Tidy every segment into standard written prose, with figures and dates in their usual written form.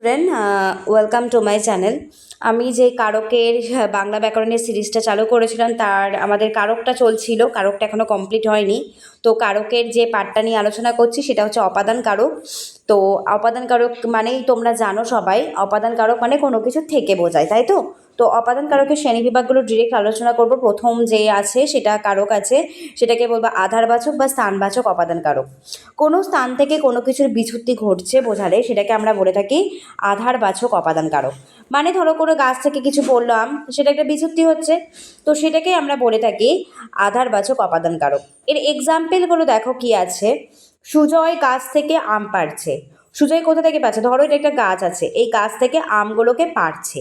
Friend, welcome to my channel. আমি যে কারকের বাংলা ব্যাকরণের সিরিজটা চালু করেছিলাম তার আমাদের কারকটা চলছিল, কারকটা এখনও কমপ্লিট হয়নি। তো কারকের যে পার্টটা নিয়ে আলোচনা করছি সেটা হচ্ছে অপাদান কারক। তো অপাদান কারক মানেই তোমরা জানো সবাই, অপাদান কারক মানে কোনো কিছু থেকে বোঝায়, তাই তো? তো অপাদান কারকের শ্রেণীবিভাগগুলো ডিরেক্ট আলোচনা করব। প্রথম যে আছে সেটা কারক আছে, সেটাকে বলবো আধারবাচক বা স্থানবাচক অপাদান কারক। কোনো স্থান থেকে কোনো কিছুর বিচ্যুতি ঘটছে বোঝালে সেটাকে আমরা বলে থাকি আধারবাচক অপাদান কারক। মানে ধরো কোনো গাছ থেকে কিছু বললাম, সেটা একটা বিচ্যুতি হচ্ছে, তো সেটাকেই আমরা বলে থাকি আধারবাচক অপাদান কারক। এর এক্সাম্পলগুলো দেখো কি আছে। সুজয় গাছ থেকে আম পাড়ছে। সুজয় কোথা থেকে পাচ্ছে? ধরো এটা একটা গাছ আছে, এই গাছ থেকে আমগুলোকে পাড়ছে।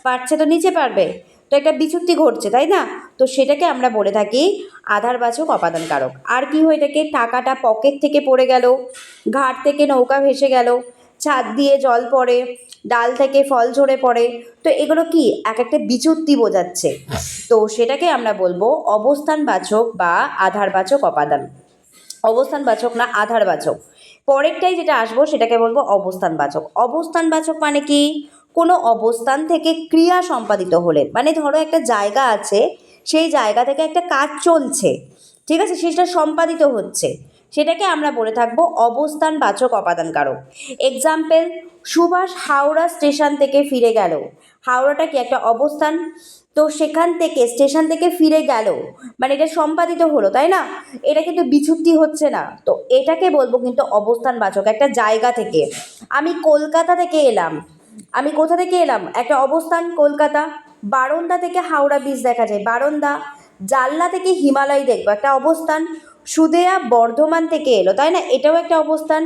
পাড়ছে তো নিচে পারবে, তো একটা বিচ্যুতি ঘটছে, তাই না? তো সেটাকে আমরা বলে থাকি আধারবাচক অপাদান কারক। আর কি হয়ে থাকে? টাকাটা পকেট থেকে পড়ে গেল, ঘাট থেকে নৌকা ভেসে গেল, ছাদ দিয়ে জল পড়ে, ডাল থেকে ফল ঝরে পড়ে। তো এগুলো কি এক একটা বিচ্যুতি বোঝাচ্ছে। তো সেটাকে আমরা বলবো অবস্থানবাচক বা আধারবাচক অপাদান। অবস্থানবাচক না আধারবাচক। পরেরটাই যেটা আসবো সেটাকে বলবো অবস্থানবাচক। অবস্থানবাচক মানে কি? কোনো অবস্থান থেকে ক্রিয়া সম্পাদিত হলে, মানে ধরো একটা জায়গা আছে, সেই জায়গা থেকে একটা কাজ চলছে, ঠিক আছে, সেটা সম্পাদিত হচ্ছে, সেটাকে আমরা বলে থাকবো অবস্থানবাচক অপাদান কারক। এক্সাম্পল, সুভাষ হাওড়া স্টেশন থেকে ফিরে গেল। হাওড়াটা কি একটা অবস্থান? তো সেখান থেকে স্টেশন থেকে ফিরে গেল মানে এটা সম্পাদিত হলো, তাই না? এটা কিন্তু বিচ্যুতি হচ্ছে না, তো এটাকে বলবো কিন্তু অবস্থানবাচক। একটা জায়গা থেকে, আমি কলকাতা থেকে এলাম, আমি কোথা থেকে এলাম? একটা অবস্থান কলকাতা। বারন্দা থেকে হাওড়া ব্রিজ দেখা যায়, বারন্দা। জানলা থেকে হিমালয় দেখবো, একটা অবস্থান। সুদেয়া বর্ধমান থেকে এলো, তাই না? এটাও একটা অবস্থান।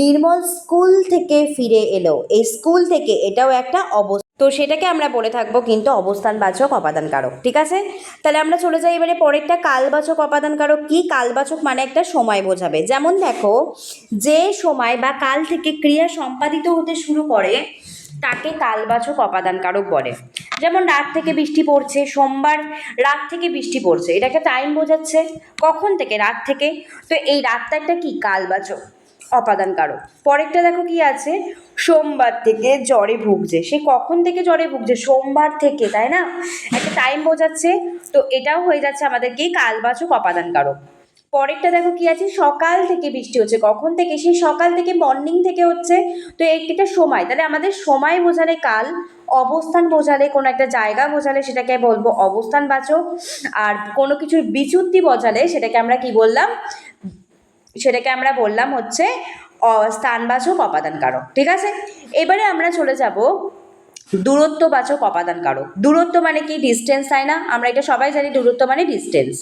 নির্মল স্কুল থেকে ফিরে এলো, এই স্কুল থেকে, এটাও একটা অবস্থান। তো সেটাকে আমরা বলে থাকবো কিন্তু অবস্থানবাচক অপাদান কারক, ঠিক আছে? তাহলে আমরা চলে যাই এবারে পরেরটা, কালবাচক অপাদান কারক। কি? কালবাচক মানে একটা সময় বোঝাবে। যেমন দেখো, যে সময় বা কাল থেকে ক্রিয়া সম্পাদিত হতে শুরু করে তাকে কালবাচক অপাদান কারক বলে। যেমন রাত থেকে বৃষ্টি পড়ছে, সোমবার রাত থেকে বৃষ্টি পড়ছে, এটাকে টাইম বোঝাচ্ছে। কখন থেকে? রাত থেকে। তো এই রাতটা একটা কি? কালবাচক অপাদান কারক। পরেরটা দেখো কি আছে, সোমবার থেকে জ্বরে ভুগছে। সে কখন থেকে জ্বরে ভুগছে? সোমবার থেকে, তাই না? একটা টাইম বোঝাচ্ছে। তো এটাও হয়ে যাচ্ছে আমাদের কি? কালবাচক অপাদান কারক। পরেরটা দেখো কি আছে, সকাল থেকে বৃষ্টি হচ্ছে। কখন থেকে? সেই সকাল থেকে, মর্নিং থেকে হচ্ছে। তো একটা সময়, তাহলে আমাদের সময় বোঝালে কাল, অবস্থান বোঝালে কোনো একটা জায়গা বোঝালে সেটাকে বলবো অবস্থানবাচক, আর কোনো কিছুর বিচ্যুতি বোঝালে সেটাকে আমরা কি বললাম? সেটাকে আমরা বললাম হচ্ছে স্থানবাচক অপাদান কারক, ঠিক আছে? এবারে আমরা চলে যাব দূরত্ববাচক অপাদান কারক। দূরত্ব মানে কি? ডিস্টেন্স, তাই না? আমরা এটা সবাই জানি, দূরত্ব মানে ডিস্টেন্স।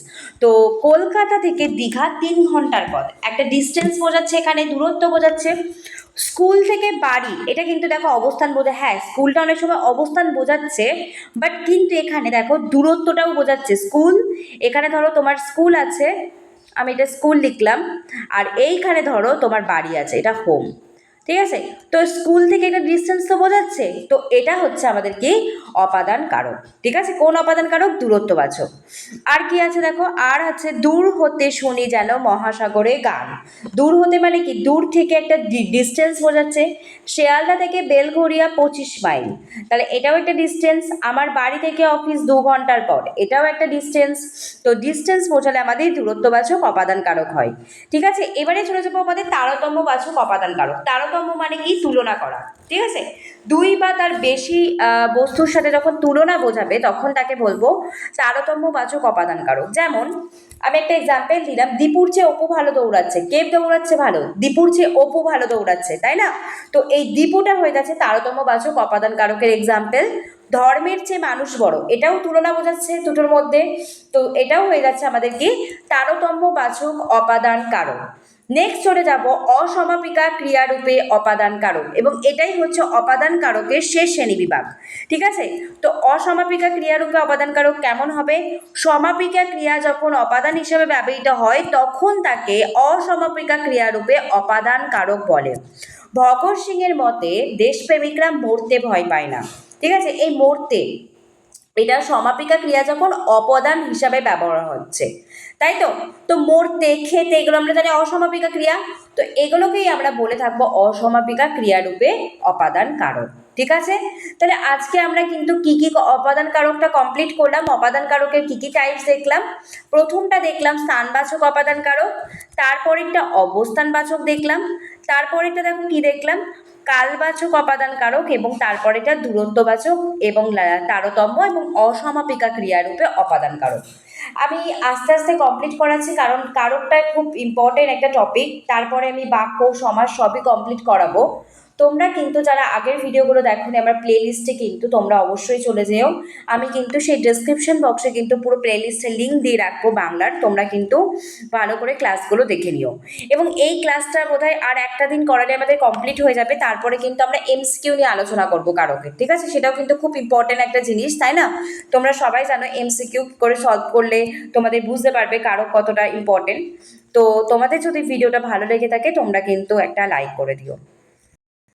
তো কলকাতা থেকে দীঘা 3 ঘন্টার পথ, একটা ডিস্টেন্স বোঝাচ্ছে, এখানে দূরত্ব বোঝাচ্ছে। স্কুল থেকে বাড়ি, এটা কিন্তু দেখো অবস্থান বোঝায়। হ্যাঁ, স্কুলটা অনেক সময় অবস্থান বোঝাচ্ছে, বাট কিন্তু এখানে দেখো দূরত্বটাও বোঝাচ্ছে। স্কুল, এখানে ধরো তোমার স্কুল আছে, আমি এটা স্কুল লিখলাম, আর এইখানে ধরো তোমার বাড়ি আছে, এটা হোম, ঠিক আছে? তো স্কুল থেকে একটা ডিস্টেন্স তো বোঝাচ্ছে, তো এটা হচ্ছে আমাদের কি? অপাদান কারক, ঠিক আছে? কোন অপাদান কারক? দূরত্ববাচক। আর কি আছে দেখো, আর আছে দূর হতে শুনি যেন মহাসাগরে গান। দূর হতে মানে কি? দূর থেকে একটা ডিস্টেন্স বোঝাচ্ছে। শিয়ালদা থেকে বেলঘরিয়া 25 মাইল, তাহলে এটাও একটা ডিস্টেন্স। আমার বাড়ি থেকে অফিস 2 ঘন্টার পর, এটাও একটা ডিস্টেন্স। তো ডিস্টেন্স বোঝালে আমাদের দূরত্ববাচক অপাদান কারক হয়, ঠিক আছে? এবারে চলে যাবো আমাদের তারতম্যবাচক অপাদান কারক। তারতম্য মানে কি? তুলনা করা, ঠিক আছে? দুই বা তার বেশি বস্তুর সাথে যখন তুলনা বোঝাবে তখন তাকে বলবো তারতম্যবাচক অপাদান কারক। যেমন আমি একটা এক্সাম্পল দিলাম, দীপুর চেয়ে অপু ভালো দৌড়াচ্ছে। কে দৌড়াচ্ছে ভালো? দীপুর চেয়ে অপু ভালো দৌড়াচ্ছে, তাই না? তো এই দীপুটা হয়ে যাচ্ছে তারতম্যবাচক অপাদান কারকের এক্সাম্পল। ধর্মের চেয়ে মানুষ বড়, এটাও তুলনা বোঝাচ্ছে দুটোর মধ্যে। তো এটাও হয়ে যাচ্ছে আমাদের কি? তারতম্যবাচক অপাদান কারক। নেক্সট চলে যাব অসমাপিকা ক্রিয়ারূপে অপাদান কারক, এবং এটাই হচ্ছে অপাদান কারকের শেষ শ্রেণীবিভাগ, ঠিক আছে? তো অসমাপিকা ক্রিয়ারূপে অপাদান কারক কেমন হবে? সমাপিকা ক্রিয়া যখন অপাদান হিসেবে ব্যবহৃত হয় তখন তাকে অসমাপিকা ক্রিয়ারূপে অপাদান কারক বলে। ভগৎ সিংয়ের মতে দেশপ্রেমিকরা মরতে ভয় পায় না, ঠিক আছে? এই মরতে, এটা সমাপিকা ক্রিয়া যখন অপদান হিসাবে ব্যবহার হচ্ছে, তাই তো। তো মরতে, খেতে এগুলো আমরা জানি অসমাপিকা ক্রিয়া। তো এগুলোকেই আমরা বলে থাকবো অসমাপিকা ক্রিয়ারূপে অপাদান কারক। ঠিক আছে, তাহলে আজকে আমরা কিন্তু কি কি অপাদান কারকটা কমপ্লিট করলাম। অপাদান কারকের কি কি টাইপস দেখলাম। প্রথমটা দেখলাম স্থানবাচক অপাদান কারক, তারপরেরটা অবস্থানবাচক দেখলাম, তারপরেরটা দেখো কি দেখলাম, কালবাচক অপাদান কারক, এবং তারপরেটা দূরত্ববাচক এবং তারতম্য এবং অসমাপিকা ক্রিয়ারূপে অপাদান কারক। আমি আস্তে আস্তে কমপ্লিট করাচ্ছি, কারণ কারকটা খুব ইম্পর্টেন্ট একটা টপিক। তারপরে আমি বাক্য, সমাস সবই কমপ্লিট করাবো। তোমরা কিন্তু যারা আগের ভিডিওগুলো দেখোনি আমার প্লে লিস্টে কিন্তু তোমরা অবশ্যই চলে যেও। আমি কিন্তু সেই ডেসক্রিপশন বক্সে কিন্তু পুরো প্লে লিস্টের লিঙ্ক দিয়ে রাখবো বাংলার, তোমরা কিন্তু ভালো করে ক্লাসগুলো দেখে নিও। এবং এই ক্লাসটা বোধহয় আর একটা দিন করালে আমাদের কমপ্লিট হয়ে যাবে। তারপরে কিন্তু আমরা এমসিকিউ নিয়ে আলোচনা করবো কারকের, ঠিক আছে। সেটাও কিন্তু খুব ইম্পর্টেন্ট একটা জিনিস, তাই না। তোমরা সবাই জানো এমসিকিউ করে সলভ করলে তোমাদের বুঝতে পারবে কারক কতটা ইম্পর্টেন্ট। তো তোমাদের যদি ভিডিওটা ভালো লেগে থাকে তোমরা কিন্তু একটা লাইক করে দিও।